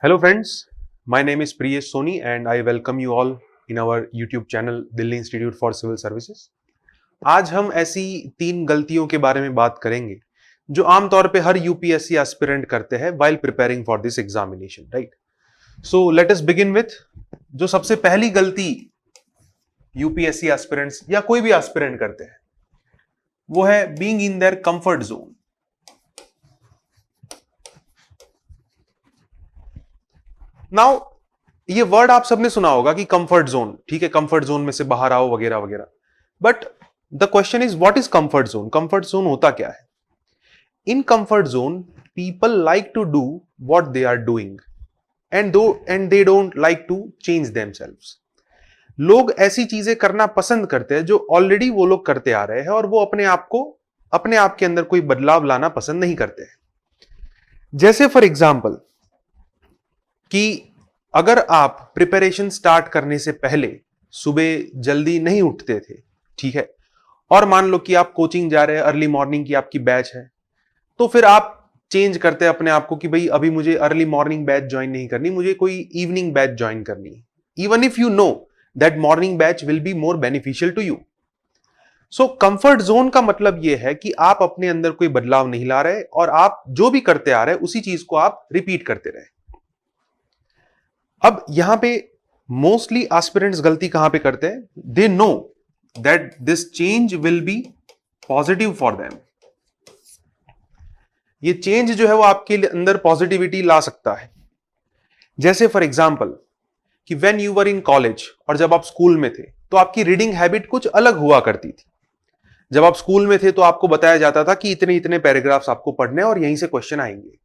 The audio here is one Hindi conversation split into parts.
Hello friends, my name is Priyesh Soni and I welcome you all in our YouTube channel Delhi institute for civil services. आज हम ऐसी 3 गलतियों के बारे में बात करेंगे जो आमतौर पे हर यूपीएससी एस्पिरेंट करते हैं while preparing for this examination, right? So let us begin with जो सबसे पहली गलती यूपीएससी एस्पिरेंट्स या कोई भी एस्पिरेंट करते हैं वो है being in their comfort zone. Now ये वर्ड आप सबने सुना होगा कि कंफर्ट जोन, ठीक है, कंफर्ट जोन में से बाहर आओ वगैरह वगैरह। But the question is what is comfort zone? Comfort zone होता क्या है? In comfort zone people like to do what they are doing and they don't like to change themselves. लोग ऐसी चीजें करना पसंद करते हैं जो ऑलरेडी वो लोग करते आ रहे हैं और वो अपने आप के अंदर कोई बदलाव लाना पसंद नहीं करते हैं। जैसे फॉर एग्जाम्पल कि अगर आप प्रिपरेशन स्टार्ट करने से पहले सुबह जल्दी नहीं उठते थे, ठीक है, और मान लो कि आप कोचिंग जा रहे हैं, अर्ली मॉर्निंग की आपकी बैच है, तो फिर आप चेंज करते हैं अपने आप को कि भाई अभी मुझे अर्ली मॉर्निंग बैच ज्वाइन नहीं करनी, मुझे कोई इवनिंग बैच ज्वाइन करनी है, even if you know that morning batch will be more beneficial to you. So comfort zone का मतलब यह है कि आप अपने अंदर कोई बदलाव नहीं ला रहे और आप जो भी करते आ रहे हैं उसी चीज को आप रिपीट करते रहे। अब यहां पे मोस्टली एस्पिरेंट्स गलती कहां पे करते हैं? They know that this change will be positive for them. ये चेंज जो है वो आपके अंदर पॉजिटिविटी ला सकता है। जैसे फॉर एग्जाम्पल कि when you were in college, और जब आप स्कूल में थे तो आपकी रीडिंग हैबिट कुछ अलग हुआ करती थी। जब आप स्कूल में थे तो आपको बताया जाता था कि इतने इतने पैराग्राफ्स आपको पढ़ने और यहीं से क्वेश्चन आएंगे।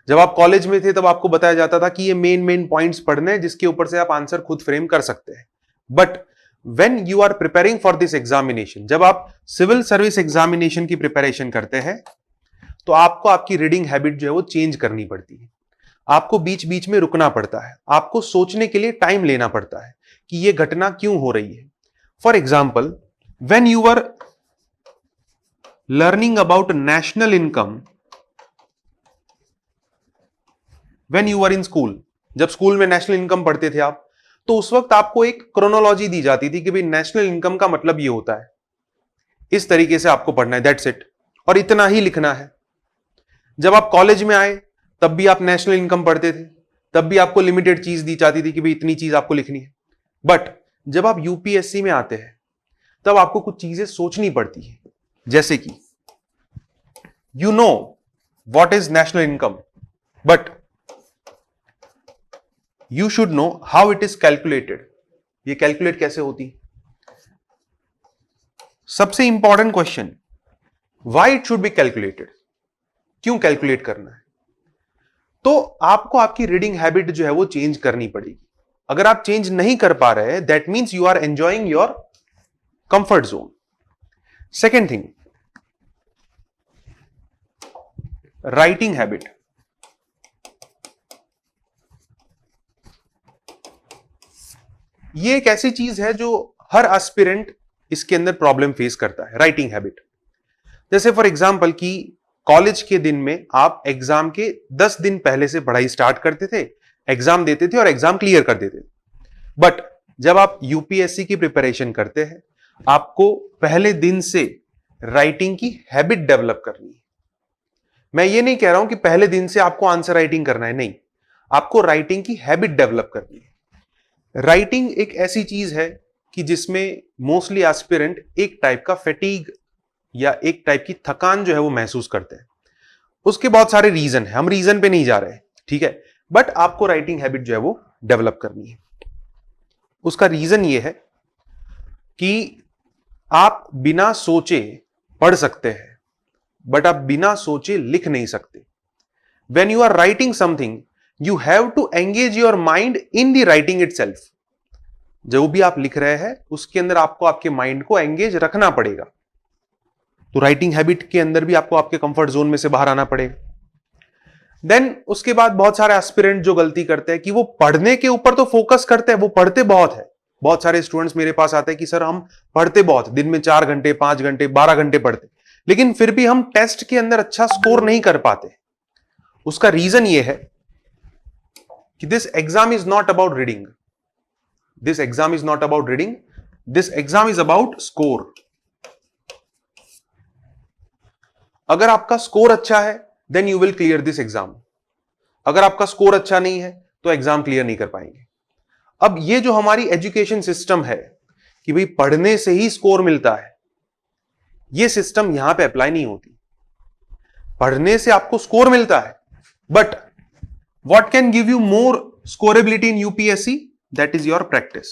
जब आप कॉलेज में थे तब आपको बताया जाता था कि ये मेन पॉइंट्स पढ़ने हैं जिसके ऊपर से आप आंसर खुद फ्रेम कर सकते हैं। But when you are preparing for this examination, जब आप सिविल सर्विस एग्जामिनेशन की प्रिपरेशन करते हैं तो आपको आपकी रीडिंग हैबिट जो है वो चेंज करनी पड़ती है। आपको बीच बीच में रुकना पड़ता है, आपको सोचने के लिए टाइम लेना पड़ता है कि ये घटना क्यों हो रही है। For example when you are learning about national income, when you are in school, जब स्कूल में नेशनल इनकम पढ़ते थे आप, तो उस वक्त आपको एक क्रोनोलॉजी दी जाती थी कि भाई नेशनल इनकम का मतलब ये होता है, इस तरीके से आपको पढ़ना है, दैट्स इट, और इतना ही लिखना है। जब आप कॉलेज में आए तब भी आप नेशनल इनकम पढ़ते थे, तब भी आपको लिमिटेड चीज दी जाती थी कि भाई इतनी चीज आपको लिखनी है। बट जब आप यूपीएससी में आते हैं तब आपको कुछ चीजें सोचनी पड़ती है, जैसे कि you know what is national income, but you should know how it is calculated। ये कैलकुलेट कैसे होती? सबसे important question, why it should be calculated? क्यों कैलकुलेट करना है? तो आपको आपकी रीडिंग हैबिट जो है वो चेंज करनी पड़ेगी। अगर आप चेंज नहीं कर पा रहे हैं, that means you are enjoying your comfort zone. Second thing, writing habit. ये एक ऐसी चीज है जो हर एस्पिरेंट इसके अंदर प्रॉब्लम फेस करता है, राइटिंग हैबिट। जैसे फॉर एग्जांपल कि कॉलेज के दिन में आप एग्जाम के 10 दिन पहले से पढ़ाई स्टार्ट करते थे, एग्जाम देते थे और एग्जाम क्लियर कर देते थे। बट जब आप यूपीएससी की प्रिपरेशन करते हैं, आपको पहले दिन से राइटिंग की हैबिट डेवलप करनी है। मैं ये नहीं कह रहा हूं कि पहले दिन से आपको आंसर राइटिंग करना है, नहीं, आपको राइटिंग की हैबिट डेवलप करनी है। राइटिंग एक ऐसी चीज है कि जिसमें मोस्टली एस्पिरेंट एक टाइप का फैटीग या एक टाइप की थकान जो है वो महसूस करते हैं। उसके बहुत सारे रीजन है, हम रीजन पे नहीं जा रहे हैं, ठीक है, बट आपको राइटिंग हैबिट जो है वो डेवलप करनी है। उसका रीजन ये है कि आप बिना सोचे पढ़ सकते हैं, बट आप बिना सोचे लिख नहीं सकते। When you are writing something, you have to engage your mind in the writing itself। जो भी आप लिख रहे हैं उसके अंदर आपको आपके माइंड को एंगेज रखना पड़ेगा। तो राइटिंग हैबिट के अंदर भी आपको आपके कंफर्ट जोन में से बाहर आना पड़ेगा। देन उसके बाद बहुत सारे एस्पिरेंट जो गलती करते हैं कि वो पढ़ने के ऊपर तो फोकस करते हैं, वो पढ़ते बहुत है। बहुत सारे स्टूडेंट्स मेरे पास आते हैं कि सर हम पढ़ते बहुत, दिन में 4 घंटे 5 घंटे 12 घंटे पढ़ते, लेकिन फिर भी हम टेस्ट के अंदर अच्छा स्कोर नहीं कर पाते। उसका रीजन ये है कि this exam is not about reading, this exam is not about reading, this exam is about score. अगर आपका स्कोर अच्छा है then you will clear this exam, अगर आपका स्कोर अच्छा नहीं है तो एग्जाम क्लियर नहीं कर पाएंगे। अब ये जो हमारी एजुकेशन सिस्टम है कि भाई पढ़ने से ही स्कोर मिलता है, ये सिस्टम यहां पे अप्लाई नहीं होती। पढ़ने से आपको स्कोर मिलता है, but what can give you more scorability in UPSC, that is your practice.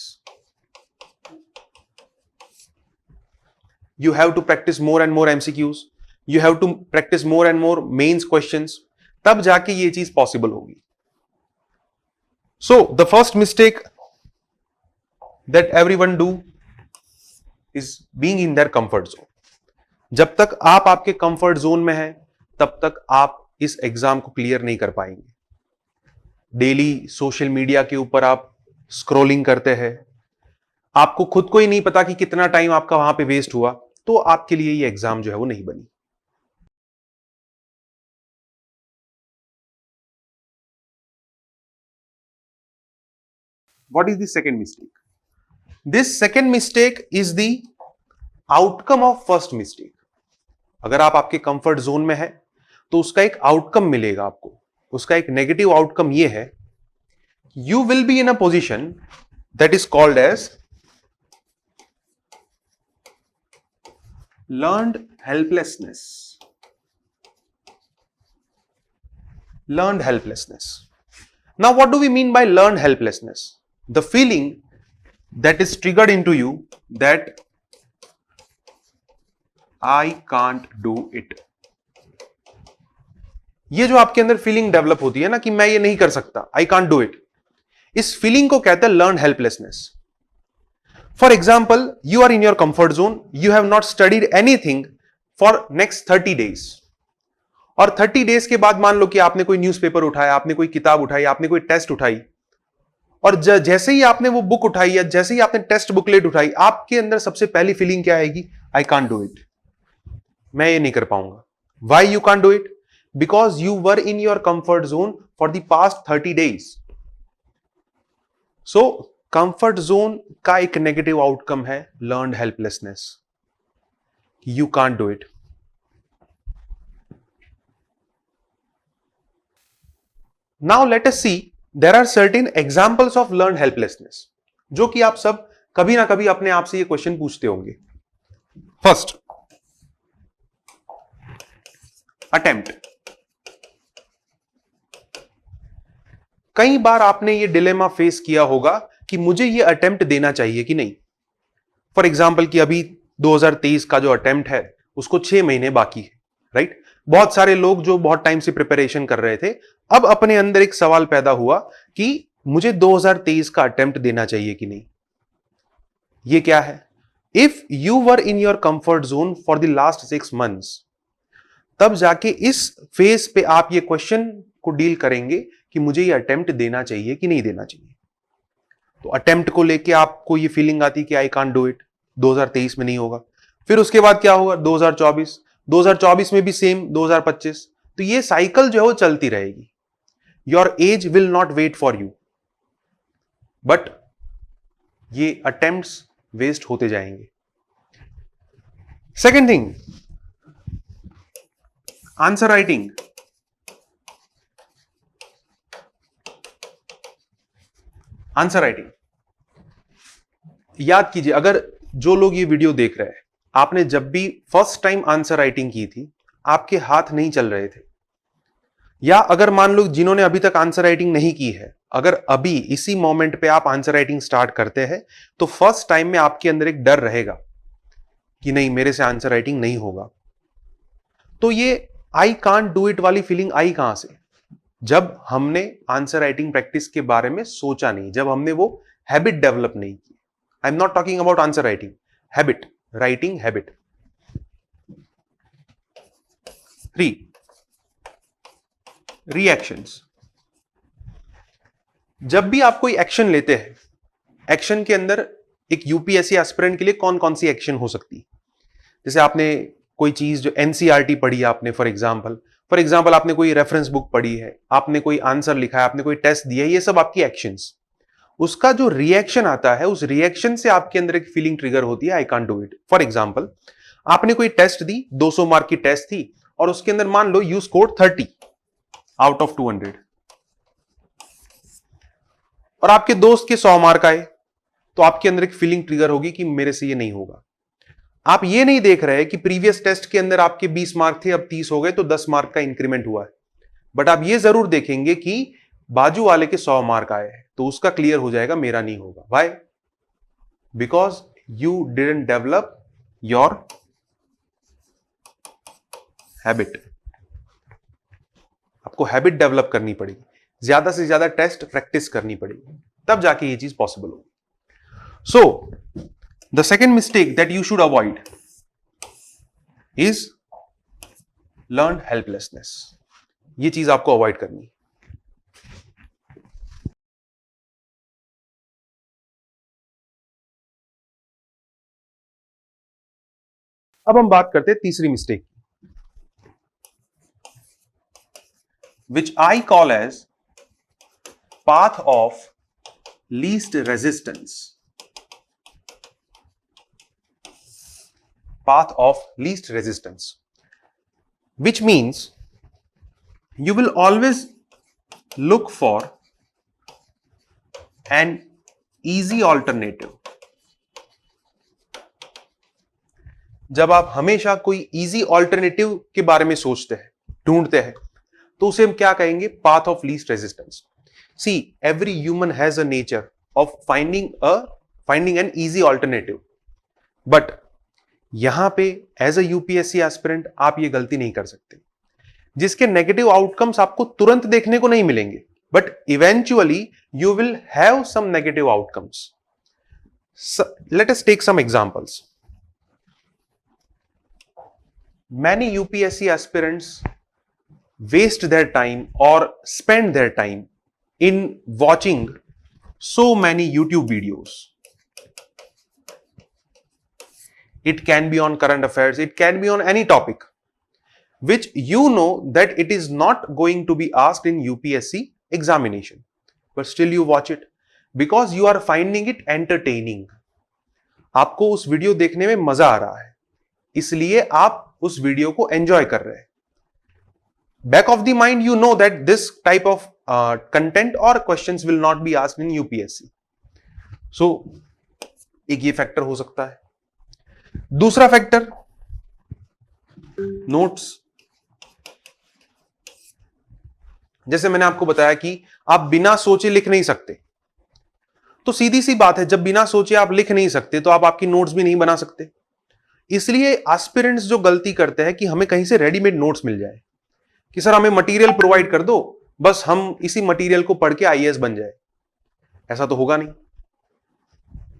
You have to practice more and more MCQs, you have to practice more and more mains questions, तब जाके ये चीज पॉसिबल होगी। So the first mistake that everyone do is being in their comfort zone. जब तक आप आपके कंफर्ट जोन में हैं तब तक आप इस एग्जाम को क्लियर नहीं कर पाएंगे। डेली सोशल मीडिया के ऊपर आप स्क्रॉलिंग करते हैं, आपको खुद को ही नहीं पता कि कितना टाइम आपका वहां पे वेस्ट हुआ, तो आपके लिए ये एग्जाम जो है वो नहीं बनी। What is the second mistake? This second mistake is the outcome of first mistake. अगर आप आपके कंफर्ट जोन में है तो उसका एक आउटकम मिलेगा आपको, उसका एक नेगेटिव आउटकम ये है, you will be in a position that is called as learned helplessness. Learned helplessness. Now, what do we mean by learned helplessness? The feeling that is triggered into you that I can't do it. ये जो आपके अंदर फीलिंग डेवलप होती है ना कि मैं ये नहीं कर सकता, I can't do it, इस फीलिंग को कहते हैं learned helplessness. For example, you are in your comfort zone, you have not studied anything for next 30 days. और 30 डेज के बाद मान लो कि आपने कोई न्यूज़पेपर उठाया, आपने कोई किताब उठाई, आपने कोई टेस्ट उठाई, और जैसे ही आपने वो बुक उठाई या जैसे ही आपने टेस्ट बुकलेट उठाई, आपके अंदर सबसे पहली फीलिंग क्या आएगी? आई कांट डू इट, मैं ये नहीं कर पाऊंगा। Why you can't do it? Because you were in your comfort zone for the past 30 days. So comfort zone का एक नेगेटिव आउटकम है learned helplessness, you can't do it. Now let us see there are certain examples of learned helplessness, जो कि आप सब कभी ना कभी अपने आप से ये क्वेश्चन पूछते होंगे। First, attempt. कई बार आपने ये डिलेमा फेस किया होगा कि मुझे ये अटेम्प्ट देना चाहिए कि नहीं। फॉर एग्जाम्पल कि अभी 2023 का जो अटेम्प्ट है उसको 6 महीने बाकी है, राइट? बहुत सारे लोग जो बहुत टाइम से प्रिपरेशन कर रहे थे, अब अपने अंदर एक सवाल पैदा हुआ कि मुझे 2023 का अटेम्प्ट देना चाहिए कि नहीं। ये क्या है? If you were in your comfort zone for the last 6 months, तब जाके इस फेज पे आप ये क्वेश्चन को डील करेंगे कि मुझे ये अटेम्प्ट देना चाहिए कि नहीं देना चाहिए। तो अटेम्प्ट को लेके आपको ये फीलिंग आती कि आई कांट डू इट, 2023 में नहीं होगा। फिर उसके बाद क्या होगा? 2024 में भी सेम, 2025। तो ये साइकिल जो है वो चलती रहेगी। Your age will not wait for you, but ये अटेम्प्ट्स वेस्ट होते जाएंगे। Second thing, answer writing. Answer writing याद कीजिए, अगर जो लोग ये वीडियो देख रहे हैं, आपने जब भी फर्स्ट टाइम आंसर राइटिंग की थी, आपके हाथ नहीं चल रहे थे, या अगर मान लो जिन्होंने अभी तक आंसर राइटिंग नहीं की है, अगर अभी इसी मोमेंट पे आप आंसर राइटिंग स्टार्ट करते हैं, तो फर्स्ट टाइम में आपके अंदर एक डर रहेगा कि नहीं, मेरे से आंसर राइटिंग नहीं होगा। तो ये आई कांट डू इट वाली फीलिंग आई कहां से? जब हमने आंसर राइटिंग प्रैक्टिस के बारे में सोचा नहीं, जब हमने वो हैबिट डेवलप नहीं की। I am not talking about answer writing, habit, writing habit. 3, reactions. जब भी आप कोई एक्शन लेते हैं, एक्शन के अंदर एक यूपीएससी एस्पिरेंट के लिए कौन कौन सी एक्शन हो सकती है? जैसे आपने कोई चीज जो एनसीईआरटी पढ़ी आपने, फॉर एग्जांपल, फॉर एग्जाम्पल आपने कोई रेफरेंस बुक पढ़ी है, आपने कोई आंसर लिखा है, आपने कोई टेस्ट दिया है, ये सब आपकी एक्शंस। उसका जो रिएक्शन आता है, उस रिएक्शन से आपके अंदर एक फीलिंग ट्रिगर होती है, I can't do it. For example आपने कोई टेस्ट दी, 200 मार्क की टेस्ट थी, और उसके अंदर मान लो यू स्कोर्ड 30 आउट ऑफ 200, और आपके दोस्त के 100 मार्क आए, तो आपके अंदर एक फीलिंग ट्रिगर होगी कि मेरे से ये नहीं होगा। आप ये नहीं देख रहे कि प्रीवियस टेस्ट के अंदर आपके 20 मार्क थे, अब 30 हो गए, तो 10 मार्क का इंक्रीमेंट हुआ है। बट आप ये जरूर देखेंगे कि बाजू वाले के 100 मार्क आए हैं, तो उसका क्लियर हो जाएगा, मेरा नहीं होगा। Why? Because you didn't develop your habit. आपको हैबिट डेवलप करनी पड़ेगी, ज्यादा से ज्यादा टेस्ट प्रैक्टिस करनी पड़ेगी, तब जाके ये चीज पॉसिबल होगी। So the second mistake that you should avoid is learn helplessness. ये चीज आपको अवॉइड करनी है। अब हम बात करते हैं तीसरी mistake, which I call as path of least resistance. Path of least resistance, which means you will always look for an easy alternative. जब आप हमेशा कोई इजी ऑल्टरनेटिव के बारे में सोचते हैं, ढूंढते हैं, तो उसे हम क्या कहेंगे? Path of least resistance. See, every human has a nature of finding an easy alternative, but यहां पे एज अ यूपीएससी एस्पिरेंट आप ये गलती नहीं कर सकते, जिसके नेगेटिव आउटकम्स आपको तुरंत देखने को नहीं मिलेंगे, but eventually you will have some negative outcomes. Let us take some examples. Many UPSC aspirants waste their time or spend their time in watching so many YouTube videos. It can be on current affairs, it can be on any topic, which you know that it is not going to be asked in UPSC examination, but still you watch it because you are finding it entertaining. आपको उस वीडियो देखने में मजा आ रहा है, इसलिए आप उस वीडियो को एंजॉय कर रहे हैं। Back of the mind you know that this type of content और questions will not be asked in UPSC. So एक ये फैक्टर हो सकता है। दूसरा फैक्टर, नोट्स। जैसे मैंने आपको बताया कि आप बिना सोचे लिख नहीं सकते, तो सीधी सी बात है, जब बिना सोचे आप लिख नहीं सकते तो आप आपकी नोट्स भी नहीं बना सकते। इसलिए एस्पिरेंट्स जो गलती करते हैं कि हमें कहीं से रेडीमेड नोट्स मिल जाए, कि सर हमें मटेरियल प्रोवाइड कर दो, बस हम इसी मटेरियल को पढ़ के आईएएस बन जाए। ऐसा तो होगा नहीं।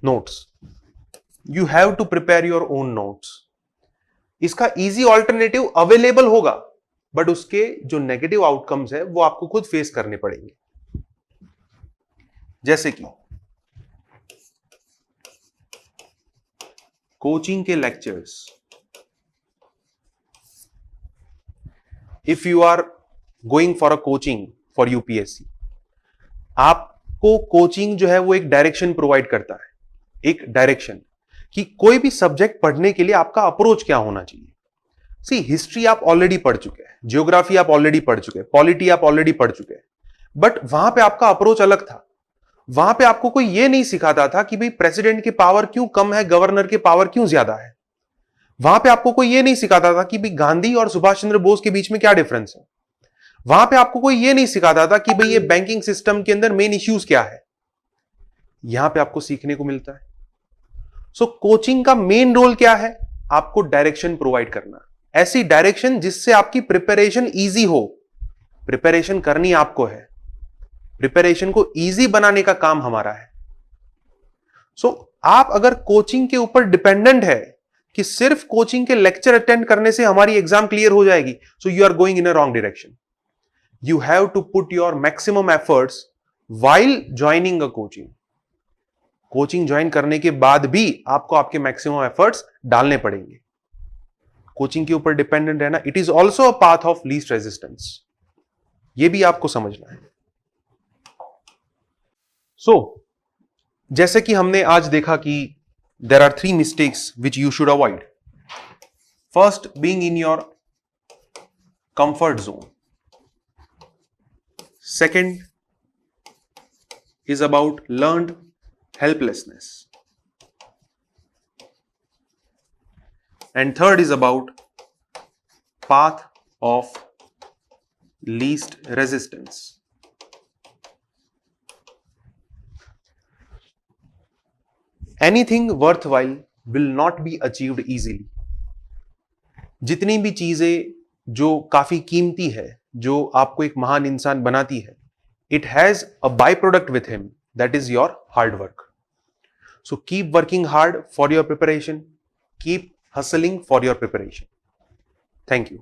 Notes, you have to prepare your own notes. इसका इजी ऑल्टरनेटिव अवेलेबल होगा, बट उसके जो नेगेटिव आउटकम्स है वो आपको खुद फेस करने पड़ेंगे। जैसे कि कोचिंग के lectures. If you are going for a coaching for UPSC, आपको कोचिंग जो है वो एक डायरेक्शन प्रोवाइड करता है, एक डायरेक्शन कि कोई भी सब्जेक्ट पढ़ने के लिए आपका अप्रोच क्या होना चाहिए। सी, हिस्ट्री आप ऑलरेडी पढ़ चुके हैं, ज्योग्राफी आप ऑलरेडी पढ़ चुके हैं, पॉलिटी आप ऑलरेडी पढ़ चुके हैं, बट वहां पे आपका अप्रोच अलग था। वहां पे आपको कोई ये नहीं सिखाता था कि भाई प्रेसिडेंट की पावर क्यों कम है, गवर्नर की पावर क्यों ज्यादा है। वहां पे आपको कोई ये नहीं सिखाता था कि भाई गांधी और सुभाष चंद्र बोस के बीच में क्या डिफरेंस है। वहां पे आपको कोई ये नहीं सिखाता था कि भाई ये बैंकिंग सिस्टम के अंदर मेन इश्यूज क्या है। यहां पे आपको सीखने को मिलता है। सो कोचिंग का मेन रोल क्या है? आपको डायरेक्शन प्रोवाइड करना, ऐसी डायरेक्शन जिससे आपकी प्रिपरेशन इजी हो। प्रिपरेशन करनी आपको है, प्रिपरेशन को इजी बनाने का काम हमारा है। सो आप अगर कोचिंग के ऊपर डिपेंडेंट है कि सिर्फ कोचिंग के लेक्चर अटेंड करने से हमारी एग्जाम क्लियर हो जाएगी, so you are going in a wrong direction. You have to put your maximum efforts while joining a coaching. Coaching join करने के बाद भी आपको आपके मैक्सिमम एफर्ट्स डालने पड़ेंगे। कोचिंग के ऊपर डिपेंडेंट रहना, it is also a path of least resistance. ये भी आपको समझना है। जैसे कि हमने आज देखा कि there are 3 mistakes which you should avoid. First, being in your comfort zone. Second is about learned helplessness, and third is about path of least resistance. Anything worthwhile will not be achieved easily. जितनी भी चीजें जो काफी कीमती है, जो आपको एक महान इंसान बनाती है, it has a byproduct with him, that is your hard work. So keep working hard for your preparation, keep hustling for your preparation. Thank you.